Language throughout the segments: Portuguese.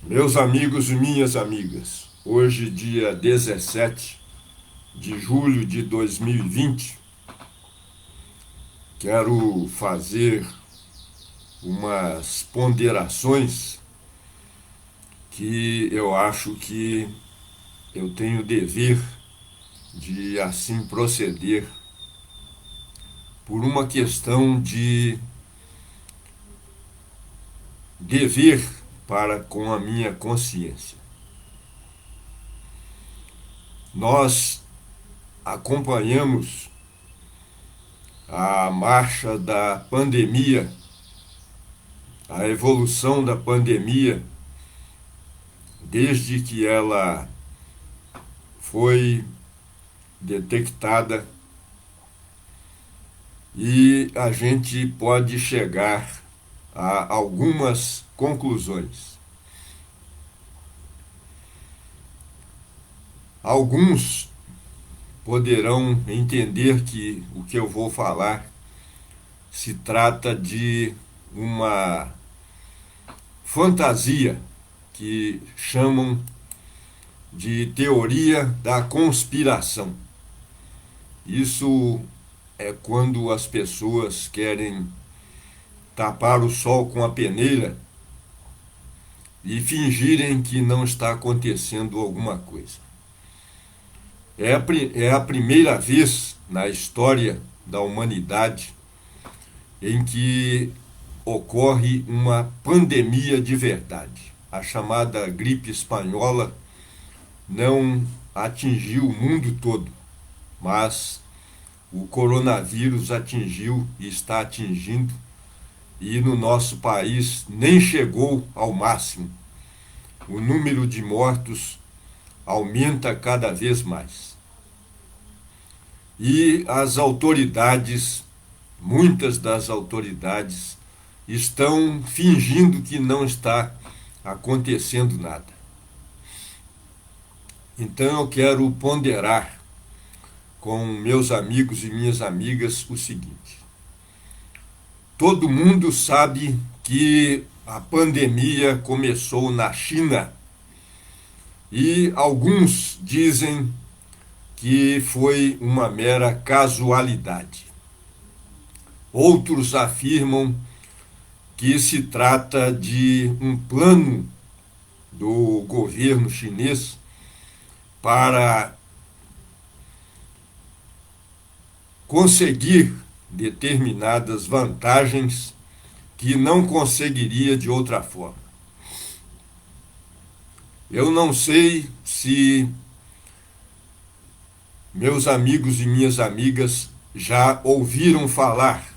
Meus amigos e minhas amigas, hoje, dia 17 de julho de 2020, quero fazer umas ponderações que eu acho que eu tenho dever de assim proceder por uma questão de dever para com a minha consciência. Nós acompanhamos a marcha da pandemia, a evolução da pandemia, desde que ela foi detectada, e a gente pode chegar a algumas conclusões. Alguns poderão entender que o que eu vou falar se trata de uma fantasia que chamam de teoria da conspiração. Isso é quando as pessoas querem tapar o sol com a peneira e fingirem que não está acontecendo alguma coisa. É a primeira vez na história da humanidade em que ocorre uma pandemia de verdade. A chamada gripe espanhola não atingiu o mundo todo, mas o coronavírus atingiu e está atingindo, e no nosso país nem chegou ao máximo. O número de mortos aumenta cada vez mais. E as autoridades, muitas das autoridades, estão fingindo que não está acontecendo nada. Então eu quero ponderar com meus amigos e minhas amigas o seguinte: todo mundo sabe que a pandemia começou na China, e alguns dizem que foi uma mera casualidade. Outros afirmam que se trata de um plano do governo chinês para conseguir determinadas vantagens que não conseguiria de outra forma. Eu não sei se meus amigos e minhas amigas já ouviram falar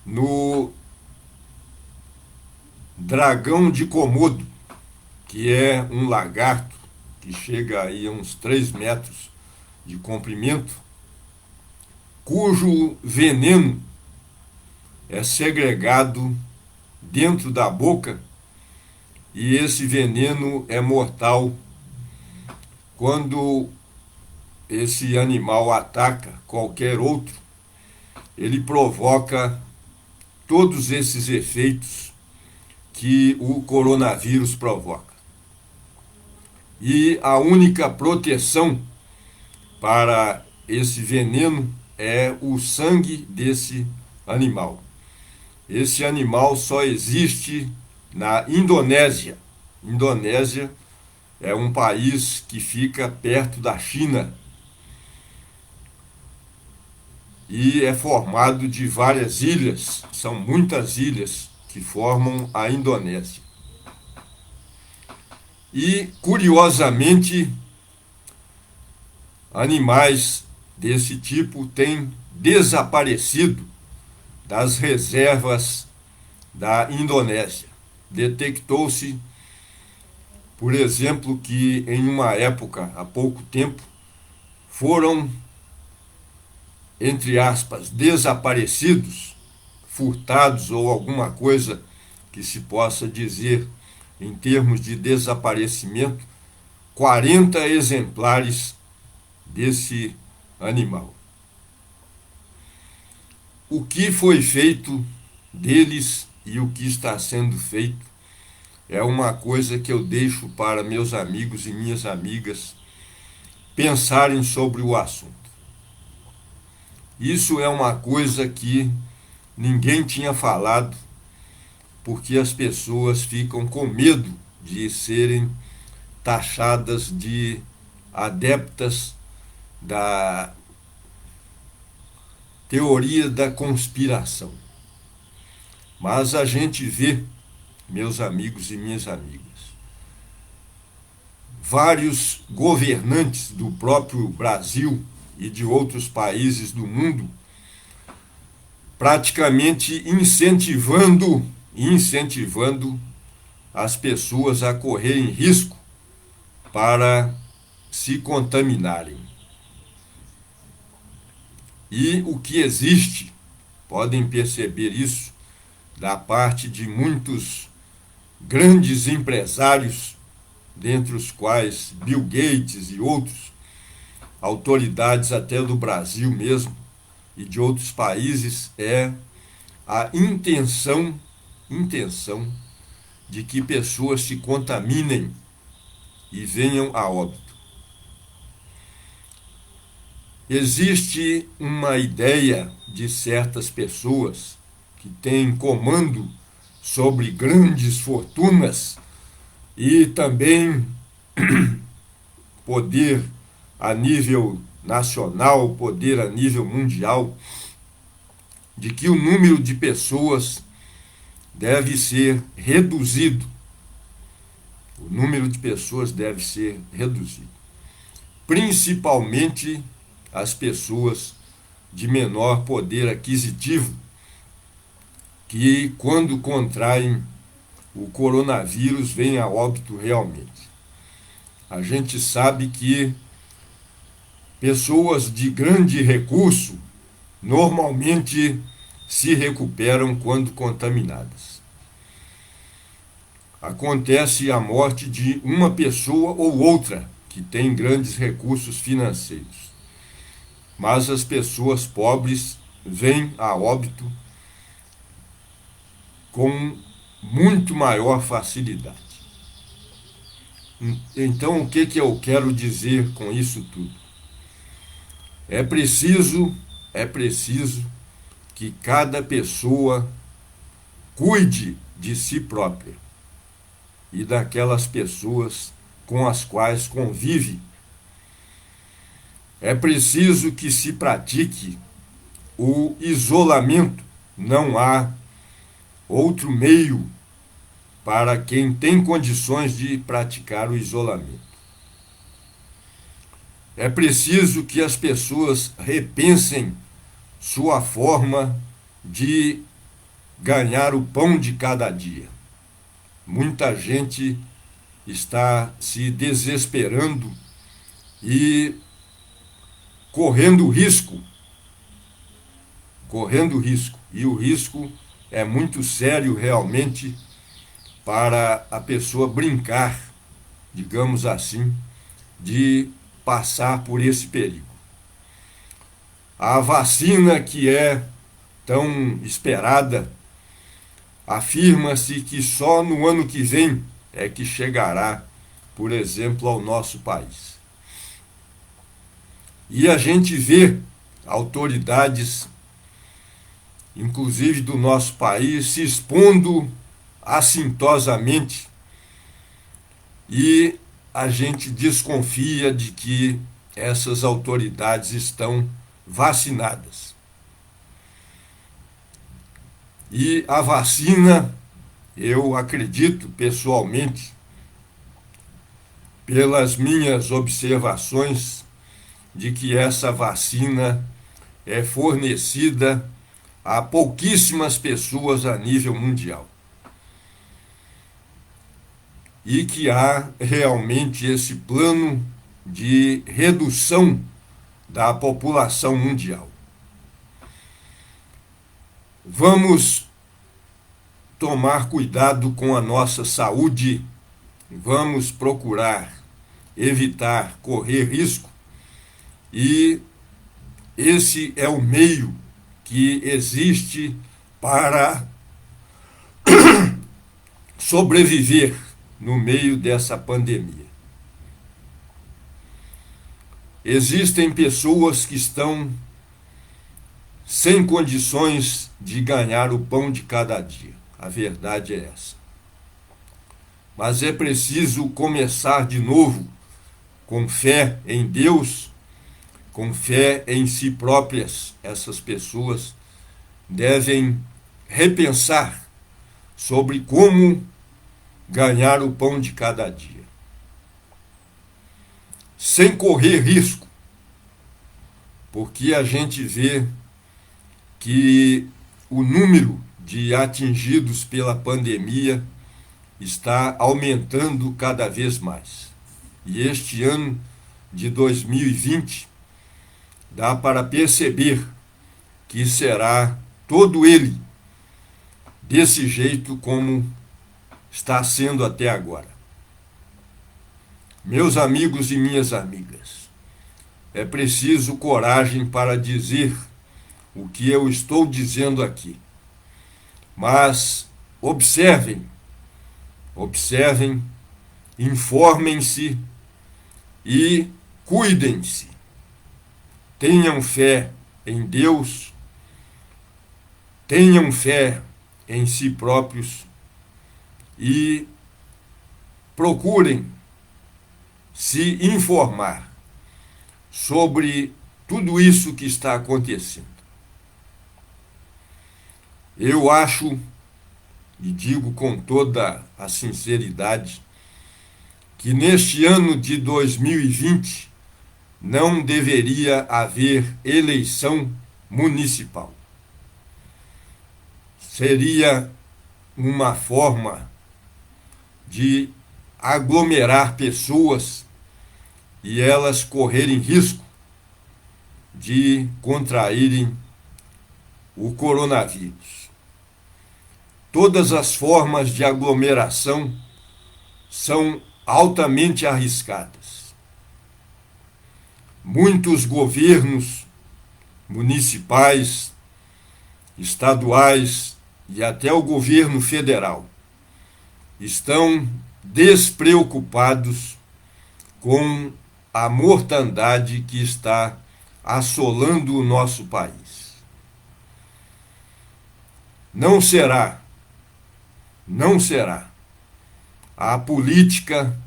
no dragão de Komodo, que é um lagarto que chega aí a uns 3 metros de comprimento, cujo veneno é segregado dentro da boca, e esse veneno é mortal. Quando esse animal ataca qualquer outro, ele provoca todos esses efeitos que o coronavírus provoca. E a única proteção para esse veneno é o sangue desse animal. Esse animal só existe na Indonésia. Indonésia é um país que fica perto da China e é formado de várias ilhas. São muitas ilhas que formam a Indonésia. E, curiosamente, animais desse tipo têm desaparecido das reservas da Indonésia. Detectou-se, por exemplo, que em uma época, há pouco tempo, foram, entre aspas, desaparecidos, furtados ou alguma coisa que se possa dizer em termos de desaparecimento, 40 exemplares desse animal. O que foi feito deles e o que está sendo feito é uma coisa que eu deixo para meus amigos e minhas amigas pensarem sobre o assunto. Isso é uma coisa que ninguém tinha falado, porque as pessoas ficam com medo de serem taxadas de adeptas da teoria da conspiração. Mas a gente vê, meus amigos e minhas amigas, vários governantes do próprio Brasil e de outros países do mundo praticamente incentivando as pessoas a correrem risco para se contaminarem. E o que existe, podem perceber isso, da parte de muitos grandes empresários, dentre os quais Bill Gates e outros, autoridades até do Brasil mesmo e de outros países, é a intenção de que pessoas se contaminem e venham a óbito. Existe uma ideia de certas pessoas que têm comando sobre grandes fortunas e também poder a nível nacional, poder a nível mundial, de que o número de pessoas deve ser reduzido. O número de pessoas deve ser reduzido. Principalmente as pessoas de menor poder aquisitivo, que quando contraem o coronavírus vêm a óbito realmente. A gente sabe que pessoas de grande recurso normalmente se recuperam quando contaminadas. Acontece a morte de uma pessoa ou outra que tem grandes recursos financeiros. Mas as pessoas pobres vêm a óbito com muito maior facilidade. Então, o que eu quero dizer com isso tudo? É preciso que cada pessoa cuide de si própria e daquelas pessoas com as quais convive. É preciso que se pratique o isolamento. Não há outro meio para quem tem condições de praticar o isolamento. É preciso que as pessoas repensem sua forma de ganhar o pão de cada dia. Muita gente está se desesperando e correndo risco. E o risco é muito sério realmente para a pessoa brincar, digamos assim, de passar por esse perigo. A vacina que é tão esperada, afirma-se que só no ano que vem é que chegará, por exemplo, ao nosso país. E a gente vê autoridades, inclusive do nosso país, se expondo assintosamente, e a gente desconfia de que essas autoridades estão vacinadas. E a vacina, eu acredito pessoalmente, pelas minhas observações, de que essa vacina é fornecida a pouquíssimas pessoas a nível mundial. E que há realmente esse plano de redução da população mundial. Vamos tomar cuidado com a nossa saúde, vamos procurar evitar correr risco, e esse é o meio que existe para sobreviver no meio dessa pandemia. Existem pessoas que estão sem condições de ganhar o pão de cada dia. A verdade é essa. Mas é preciso começar de novo com fé em Deus, com fé em si próprias. Essas pessoas devem repensar sobre como ganhar o pão de cada dia, sem correr risco, porque a gente vê que o número de atingidos pela pandemia está aumentando cada vez mais. E este ano de 2020 dá para perceber que será todo ele desse jeito como está sendo até agora. Meus amigos e minhas amigas, é preciso coragem para dizer o que eu estou dizendo aqui. Mas observem, informem-se e cuidem-se. Tenham fé em Deus, tenham fé em si próprios e procurem se informar sobre tudo isso que está acontecendo. Eu acho, e digo com toda a sinceridade, que neste ano de 2020 não deveria haver eleição municipal. Seria uma forma de aglomerar pessoas e elas correrem risco de contraírem o coronavírus. Todas as formas de aglomeração são altamente arriscadas. Muitos governos municipais, estaduais e até o governo federal estão despreocupados com a mortandade que está assolando o nosso país. Não será a política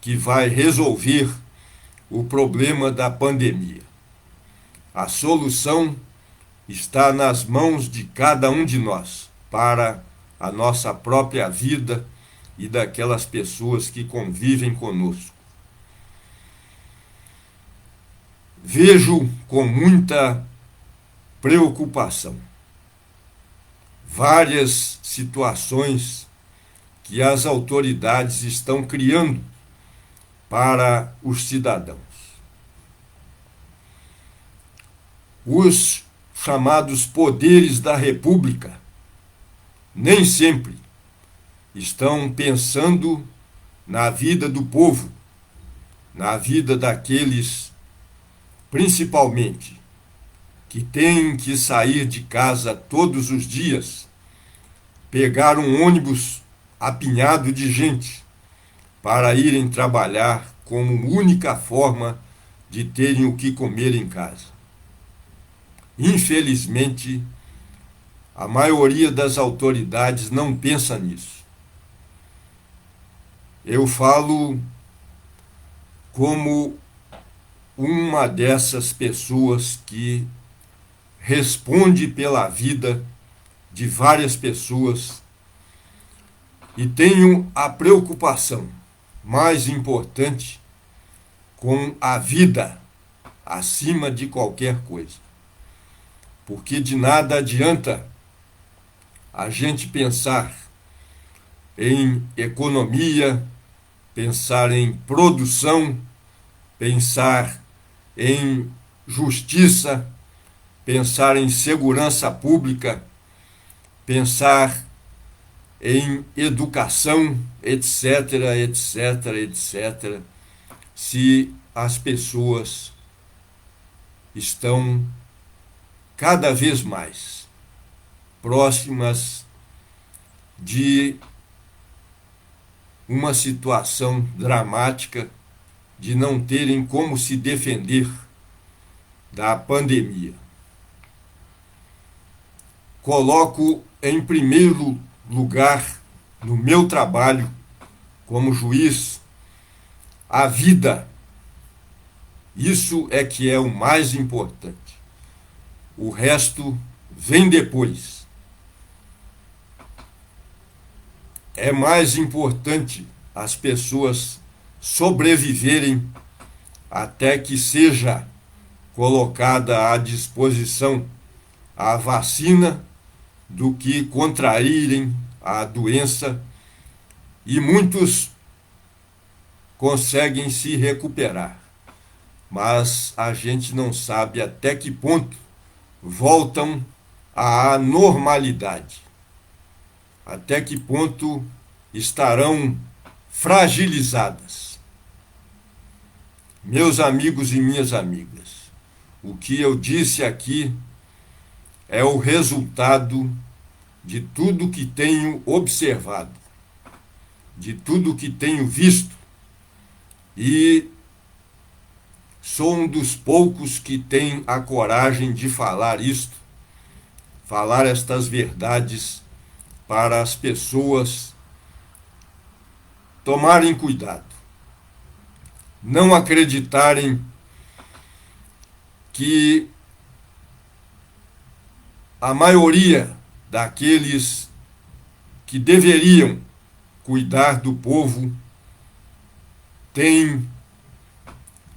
que vai resolver o problema da pandemia. A solução está nas mãos de cada um de nós, para a nossa própria vida e daquelas pessoas que convivem conosco. Vejo com muita preocupação várias situações que as autoridades estão criando para os cidadãos. Os chamados poderes da República nem sempre estão pensando na vida do povo, na vida daqueles, principalmente, que têm que sair de casa todos os dias, pegar um ônibus apinhado de gente para irem trabalhar como única forma de terem o que comer em casa. Infelizmente, a maioria das autoridades não pensa nisso. Eu falo como uma dessas pessoas que responde pela vida de várias pessoas e tenho a preocupação mais importante com a vida acima de qualquer coisa. Porque de nada adianta a gente pensar em economia, pensar em produção, pensar em justiça, pensar em segurança pública, pensar em educação, etc., etc., etc., se as pessoas estão cada vez mais próximas de uma situação dramática de não terem como se defender da pandemia. Coloco em primeiro lugar no meu trabalho como juiz a vida. Isso é que é o mais importante. O resto vem depois. É mais importante as pessoas sobreviverem até que seja colocada à disposição a vacina do que contraírem a doença, e muitos conseguem se recuperar, mas a gente não sabe até que ponto voltam à normalidade, até que ponto estarão fragilizadas. Meus amigos e minhas amigas, o que eu disse aqui é o resultado de tudo que tenho observado, de tudo que tenho visto, e sou um dos poucos que tem a coragem de falar isto, falar estas verdades para as pessoas tomarem cuidado, não acreditarem que a maioria daqueles que deveriam cuidar do povo tem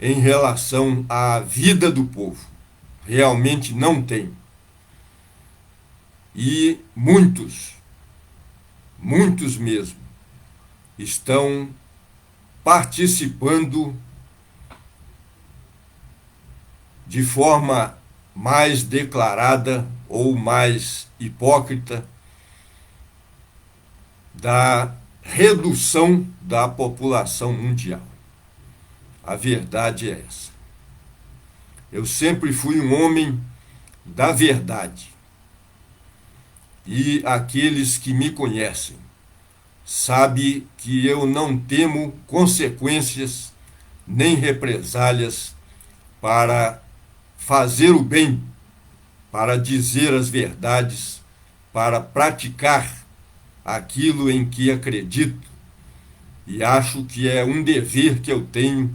em relação à vida do povo. Realmente não tem. E muitos mesmo, estão participando de forma mais declarada ou mais hipócrita da redução da população mundial. A verdade é essa. Eu sempre fui um homem da verdade. E aqueles que me conhecem sabem que eu não temo consequências nem represálias para fazer o bem, para dizer as verdades, para praticar aquilo em que acredito, e acho que é um dever que eu tenho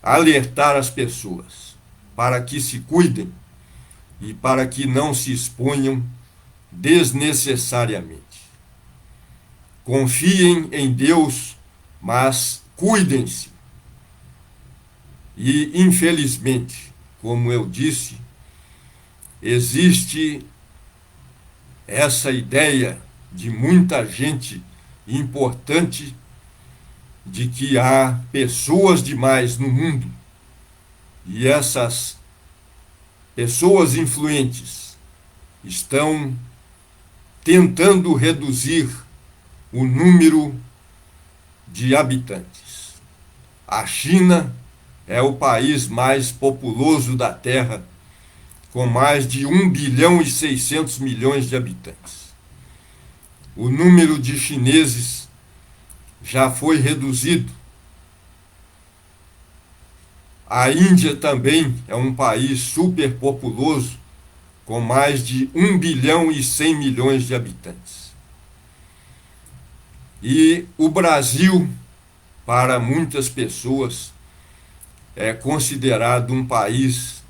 alertar as pessoas para que se cuidem e para que não se exponham desnecessariamente. Confiem em Deus, mas cuidem-se. E, infelizmente, como eu disse, existe essa ideia de muita gente importante de que há pessoas demais no mundo, e essas pessoas influentes estão tentando reduzir o número de habitantes. A China é o país mais populoso da Terra, com mais de 1,6 bilhão de habitantes. O número de chineses já foi reduzido. A Índia também é um país superpopuloso, com mais de 1,1 bilhão de habitantes. E o Brasil, para muitas pessoas, é considerado um país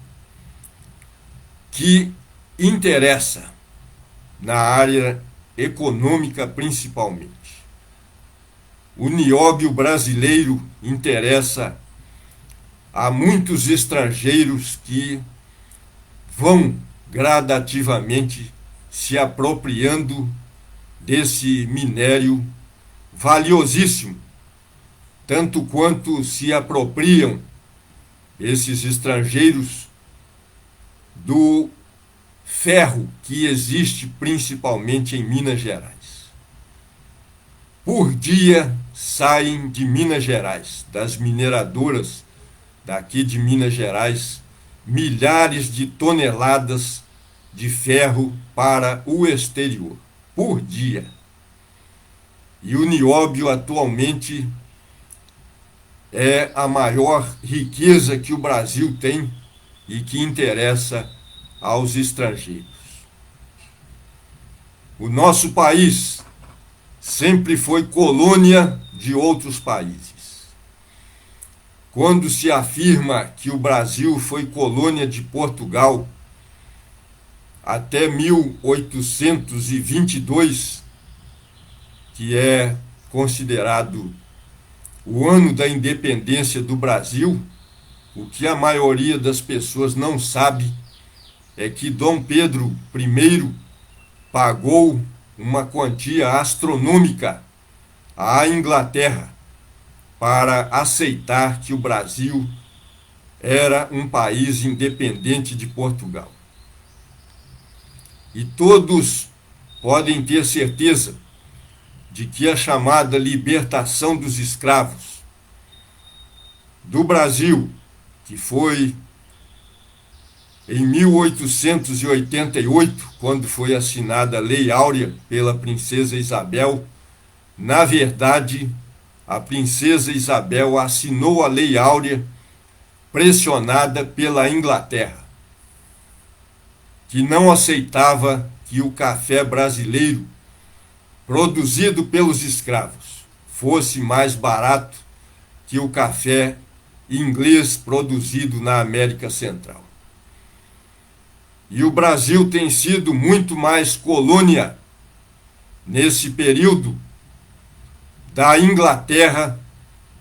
que interessa na área econômica principalmente. O nióbio brasileiro interessa a muitos estrangeiros que vão gradativamente se apropriando desse minério valiosíssimo, tanto quanto se apropriam esses estrangeiros do ferro que existe principalmente em Minas Gerais. Por dia saem de Minas Gerais, das mineradoras daqui de Minas Gerais, milhares de toneladas de ferro para o exterior, por dia. E o nióbio atualmente é a maior riqueza que o Brasil tem e que interessa aos estrangeiros. O nosso país sempre foi colônia de outros países. Quando se afirma que o Brasil foi colônia de Portugal até 1822, que é considerado o ano da independência do Brasil, o que a maioria das pessoas não sabe é que Dom Pedro I pagou uma quantia astronômica à Inglaterra para aceitar que o Brasil era um país independente de Portugal. E todos podem ter certeza de que a chamada libertação dos escravos do Brasil, que foi em 1888, quando foi assinada a Lei Áurea pela Princesa Isabel, na verdade, a Princesa Isabel assinou a Lei Áurea pressionada pela Inglaterra, que não aceitava que o café brasileiro, produzido pelos escravos, fosse mais barato que o café inglês produzido na América Central. E o Brasil tem sido muito mais colônia nesse período da Inglaterra,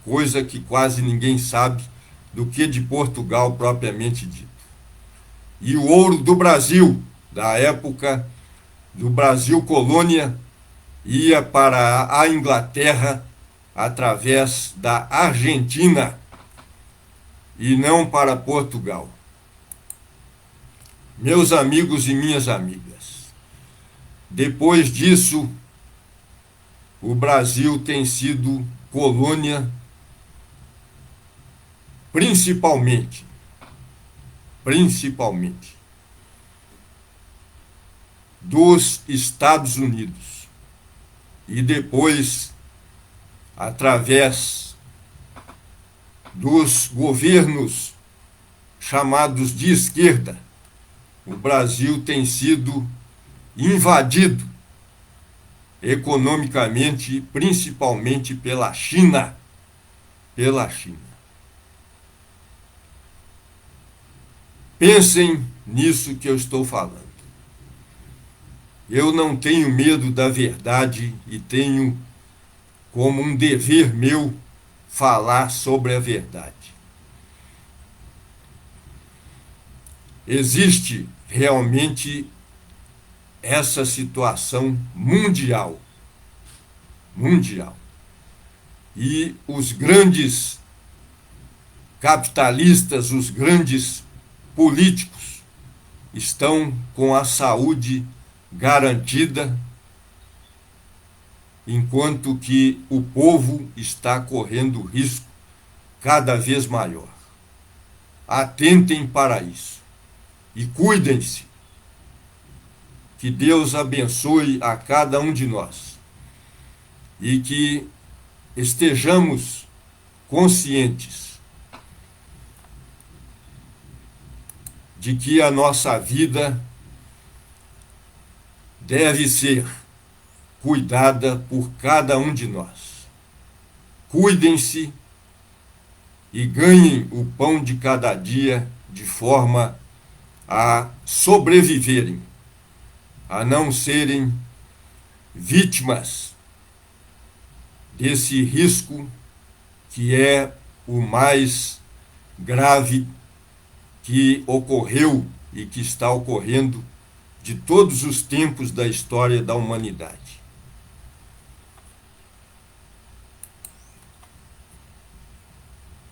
coisa que quase ninguém sabe, do que de Portugal propriamente dito. E o ouro do Brasil, da época do Brasil colônia, ia para a Inglaterra através da Argentina e não para Portugal. Meus amigos e minhas amigas, depois disso, o Brasil tem sido colônia principalmente dos Estados Unidos. E depois, através dos governos chamados de esquerda, o Brasil tem sido invadido economicamente, principalmente pela China. Pensem nisso que eu estou falando. Eu não tenho medo da verdade e tenho como um dever meu falar sobre a verdade. Existe realmente essa situação mundial. E os grandes capitalistas, os grandes políticos estão com a saúde garantida, enquanto que o povo está correndo risco cada vez maior. Atentem para isso e cuidem-se. Que Deus abençoe a cada um de nós e que estejamos conscientes de que a nossa vida deve ser cuidada por cada um de nós. Cuidem-se e ganhem o pão de cada dia de forma a sobreviverem, a não serem vítimas desse risco que é o mais grave que ocorreu e que está ocorrendo de todos os tempos da história da humanidade.